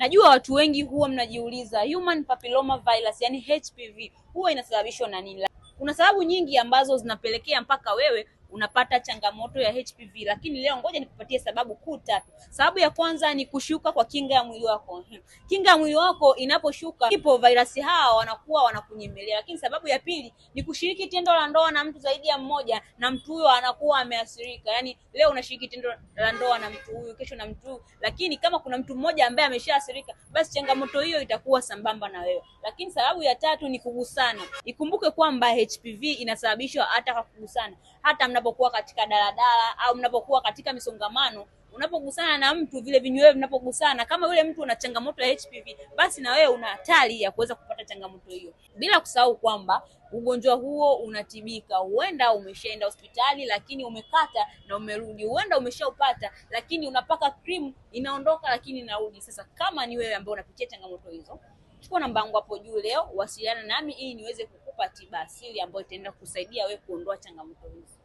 Najua watu wengi huwa mnajiuliza human papilloma virus, yani HPV, huwa inasababishwa na nini? Kuna sababu nyingi ambazo zinapelekea mpaka wewe unapata changamoto ya HPV, lakini leo ngoja nikupatie sababu kuu tatu. Sababu ya kwanza ni kushuka kwa kinga ya mwili wako. Kinga ya mwili wako inaposhuka, ipo virusi hawa wanakuwa wanakunyemelea. Lakini sababu ya pili ni kushiriki tendo la ndoa na mtu zaidi ya mmoja, na mtu huyo anakuwa ameathirika. Yani leo unashiriki tendo la ndoa na mtu huyu, kesho na mtu huyu, lakini kama kuna mtu mmoja ambaye ameshaathirika, basi changamoto hiyo itakuwa sambamba na wewe. Lakini sababu ya tatu ni kugusana. Ikumbuke kwamba HPV inasababishwa hata kwa kugusana. Hata mnapokuwa katika daladala au mnapokuwa katika misongamano, unapogusana na mtu, vile vinywele vinapogusana, kama yule mtu una changamoto ya HPV, basi na wewe una hatari ya kuweza kupata changamoto hiyo. Bila kusahau kwamba ugonjwa huo unatibika. Huenda umeshaenda hospitali lakini umekata na umerudi. Huenda umeshaupata lakini unapaka cream inaondoka lakini inarudi. Sasa kama ni wewe ambaye unapitia changamoto hizo, chukua namba yangu hapo juu leo, wasiliana nami ili niweze kukupa tiba asili ambayo itaenda kusaidia wewe kuondoa changamoto hizo.